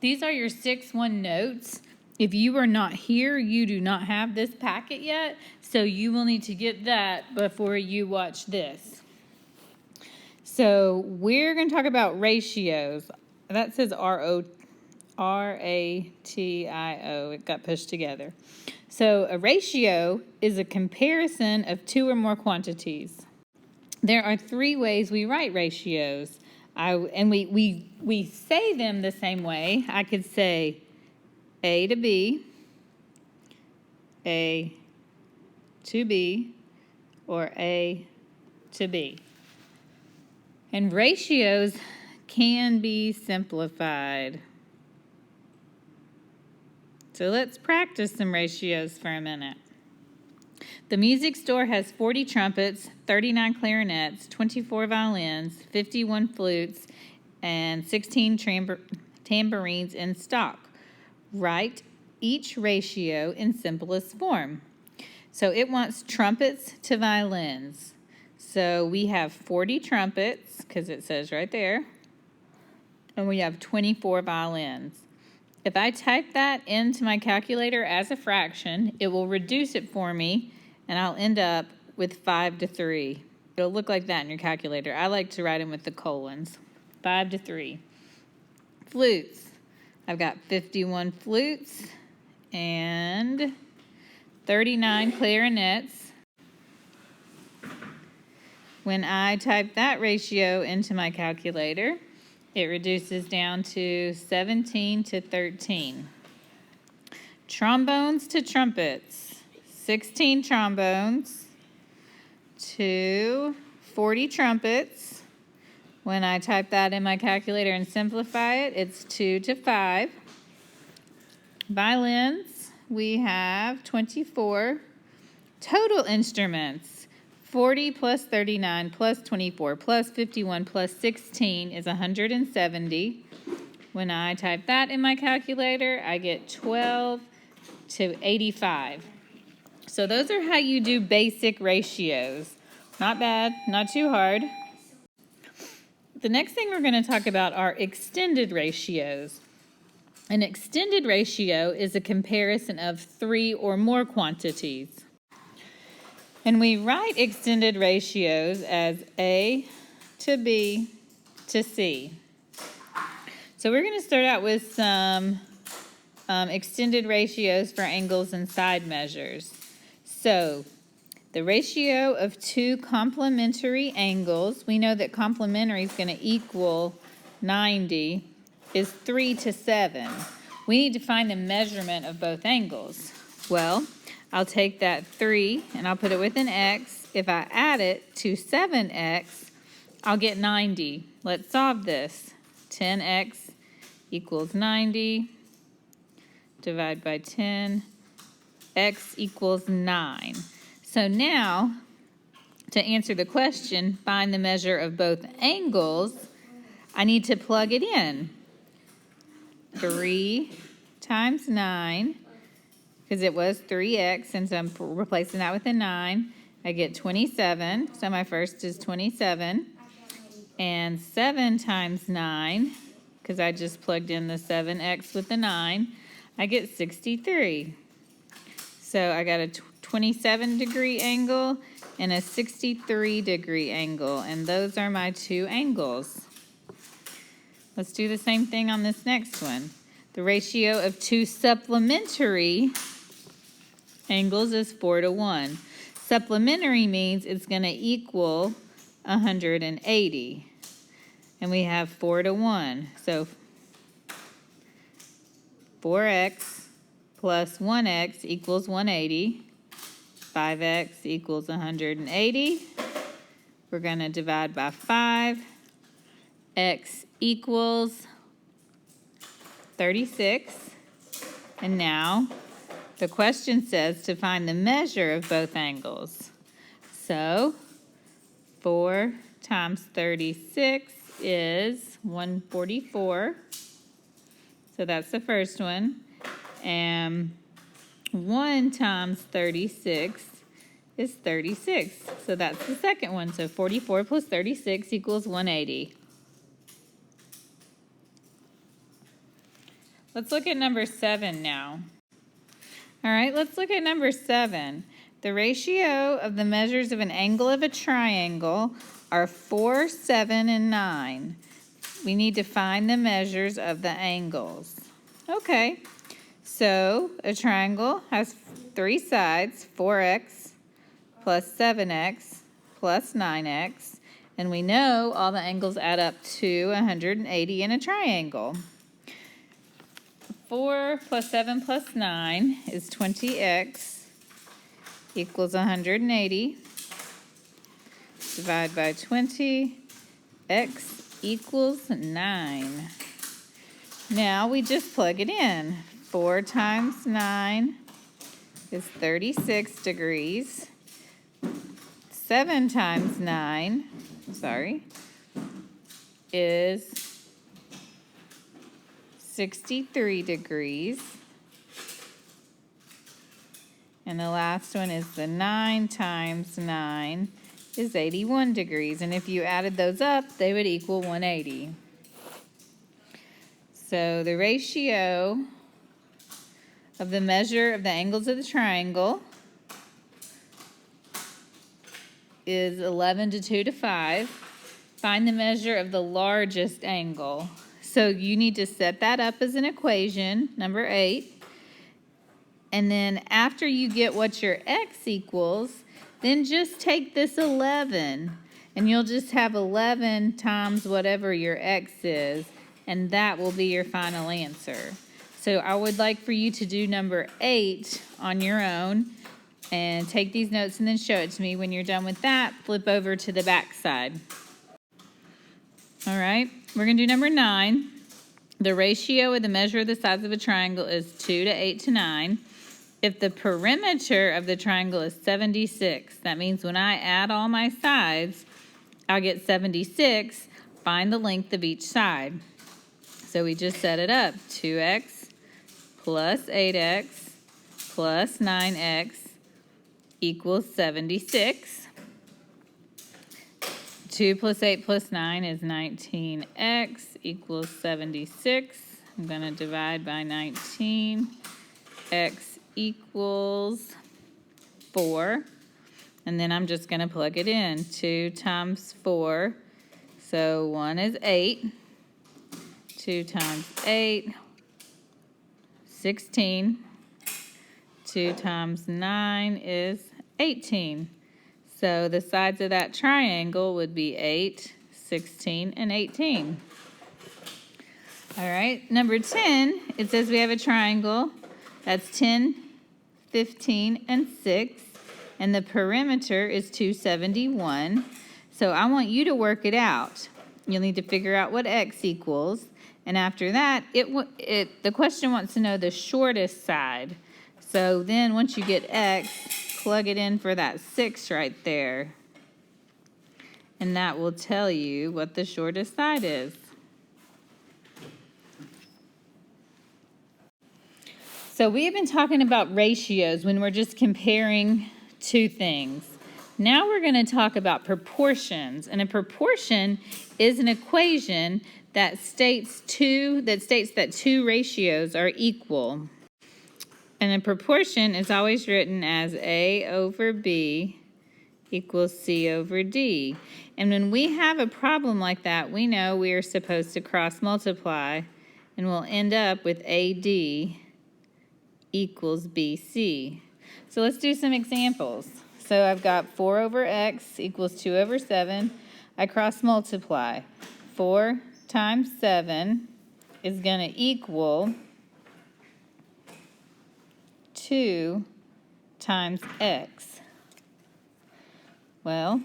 These are your 6-1 notes. If you are not here, you do not have this packet yet, so you will need to get that before you watch this. So we're going to talk about ratios. That says R-A-T-I-O. It got pushed together. So a ratio is a comparison of two or more quantities. There are 3 ways we write ratios. We say them the same way. I could say A to B, A to B, or A to B. And ratios can be simplified. So let's practice some ratios for a minute. The music store has 40 trumpets, 39 clarinets, 24 violins, 51 flutes, and 16 tambourines in stock. Write each ratio in simplest form. So it wants trumpets to violins. So we have 40 trumpets, because it says right there, and we have 24 violins. If I type that into my calculator as a fraction, it will reduce it for me, and I'll end up with 5 to 3. It'll look like that in your calculator. I like to write them with the colons. 5 to 3. Flutes. I've got 51 flutes and 39 clarinets. When I type that ratio into my calculator, it reduces down to 17 to 13. Trombones to trumpets. 16 trombones to 40 trumpets. When I type that in my calculator and simplify it, it's 2 to 5. Violins, we have 24. Total instruments, 40 plus 39 plus 24 plus 51 plus 16 is 170. When I type that in my calculator, I get 12 to 85. So those are how you do basic ratios. Not bad, not too hard. The next thing we're going to talk about are extended ratios. An extended ratio is a comparison of 3 or more quantities. And we write extended ratios as A to B to C. So we're going to start out with some extended ratios for angles and side measures. So the ratio of 2 complementary angles, we know that complementary is going to equal 90, is 3 to 7. We need to find the measurement of both angles. Well, I'll take that 3 and I'll put it with an x. If I add it to 7x, I'll get 90. Let's solve this. 10x equals 90. Divide by 10. X equals 9. So now, to answer the question, find the measure of both angles, I need to plug it in. 3 times 9, because it was 3x, and so I'm replacing that with a 9. I get 27, so my first is 27. And 7 times 9, because I just plugged in the 7x with the 9, I get 63. So I got a 27-degree angle and a 63-degree angle, and those are my 2 angles. Let's do the same thing on this next one. The ratio of 2 supplementary angles is 4 to 1. Supplementary means it's going to equal 180. And we have 4 to 1. So 4x plus 1x equals 180. 5x equals 180. We're going to divide by 5. X equals 36. And now the question says to find the measure of both angles. So 4 times 36 is 144. So that's the first one. And 1 times 36 is 36. So that's the second one. So 44 plus 36 equals 180. Let's look at number 7 now. All right, let's look at number 7. The ratio of the measures of an angle of a triangle are 4, 7, and 9. We need to find the measures of the angles. Okay, so a triangle has 3 sides, 4x plus 7x plus 9x, and we know all the angles add up to 180 in a triangle. 4 plus 7 plus 9 is 20x equals 180. Divide by 20, x equals 9. Now we just plug it in. 4 times 9 is 36 degrees. 7 times 9, is 63 degrees. And the last one is the 9 times 9 is 81 degrees. And if you added those up, they would equal 180. So the ratio of the measure of the angles of the triangle is 11 to 2 to 5. Find the measure of the largest angle. So you need to set that up as an equation, number 8. And then after you get what your x equals, then just take this 11. And you'll just have 11 times whatever your x is. And that will be your final answer. So I would like for you to do number 8 on your own. And take these notes and then show it to me. When you're done with that, flip over to the back side. All right, we're going to do number 9. The ratio of the measure of the sides of a triangle is 2 to 8 to 9. If the perimeter of the triangle is 76, that means when I add all my sides, I'll get 76. Find the length of each side. So we just set it up. 2x plus 8x plus 9x equals 76. 2 plus 8 plus 9 is 19x equals 76. I'm going to divide by 19. X equals 4. And then I'm just going to plug it in. 2 times 4. So 1 is 8. 2 times 8, 16. 2 times 9 is 18. So the sides of that triangle would be 8, 16, and 18. All right, number 10, it says we have a triangle. That's 10, 15, and 6. And the perimeter is 271. So I want you to work it out. You'll need to figure out what x equals. And after that, the question wants to know the shortest side. So then once you get x, plug it in for that 6 right there. And that will tell you what the shortest side is. So we have been talking about ratios when we're just comparing two things. Now we're going to talk about proportions. And a proportion is an equation that states that two ratios are equal. And a proportion is always written as A over B equals C over D. And when we have a problem like that, we know we are supposed to cross multiply, and we'll end up with AD equals BC. So let's do some examples. So I've got 4 over x equals 2 over 7. I cross multiply. 4 times 7 is going to equal 2 times x. Well,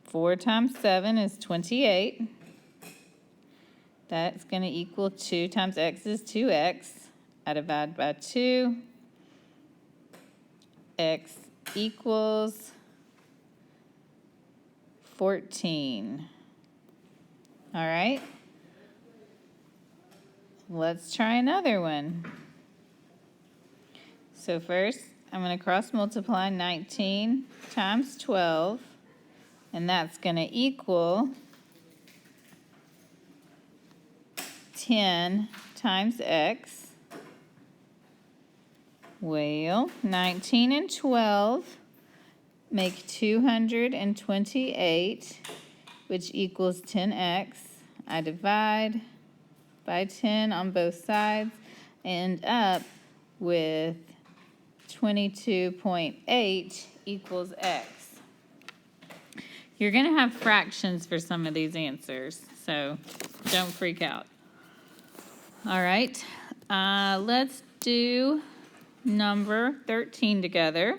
4 times 7 is 28. That's going to equal 2 times x is 2x. I divide by 2. X equals 14. All right. Let's try another one. So first, I'm going to cross multiply 19 times 12, and that's going to equal 10 times x. Well, 19 and 12 make 228, which equals 10x. I divide by 10 on both sides, and end up with 22.8 equals x. You're going to have fractions for some of these answers, so don't freak out. All right, let's do number 13 together.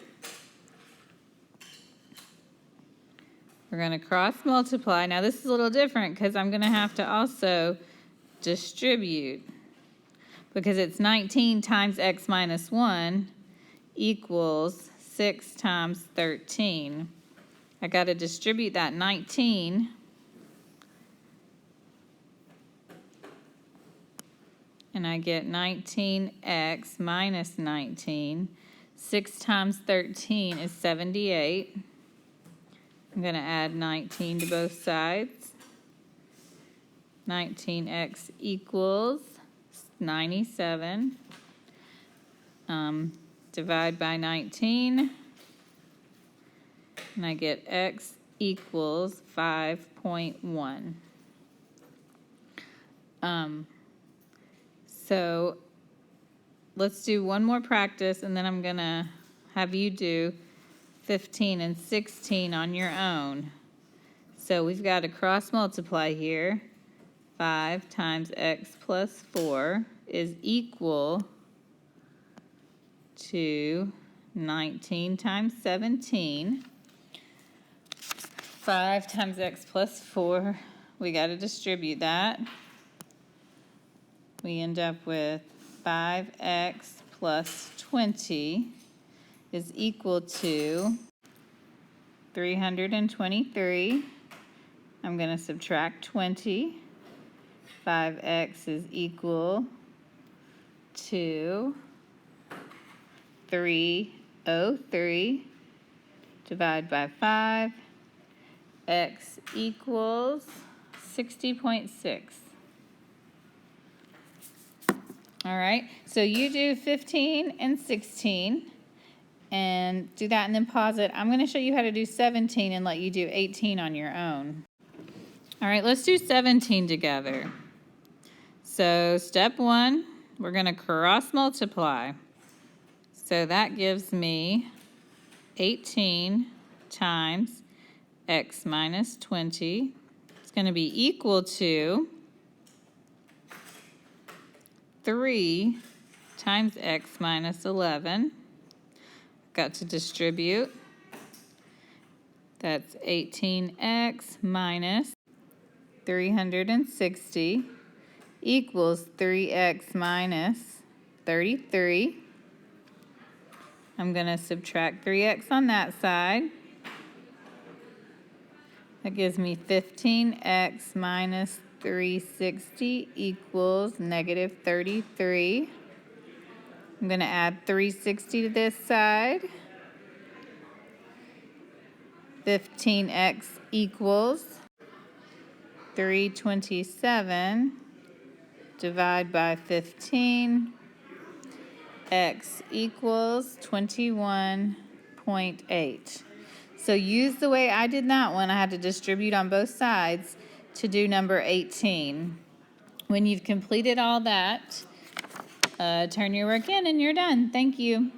We're going to cross multiply. Now this is a little different because I'm going to have to also distribute, because it's 19 times x minus 1 equals 6 times 13. I got to distribute that 19, and I get 19x minus 19. 6 times 13 is 78. I'm going to add 19 to both sides. 19x equals 97. Divide by 19. And I get x equals 5.1. So let's do one more practice, and then I'm going to have you do 15 and 16 on your own. So we've got to cross multiply here. 5 times x plus 4 is equal to 19 times 17. 5 times x plus 4, we got to distribute that. We end up with 5x plus 20 is equal to 323. I'm going to subtract 20. 5x is equal to 303. Divide by 5. X equals 60.6. All right, so you do 15 and 16 and do that and then pause it. I'm going to show you how to do 17 and let you do 18 on your own. All right, let's do 17 together. So step 1, we're going to cross multiply. So that gives me 18 times x minus 20. It's going to be equal to 3 times x minus 11. Got to distribute. That's 18x minus 360 equals 3x minus 33. I'm going to subtract 3x on that side. That gives me 15x minus 360 equals negative 33. I'm going to add 360 to this side. 15x equals 327. Divide by 15. X equals 21.8. So use the way I did that one. I had to distribute on both sides to do number 18. When you've completed all that, turn your work in and you're done. Thank you.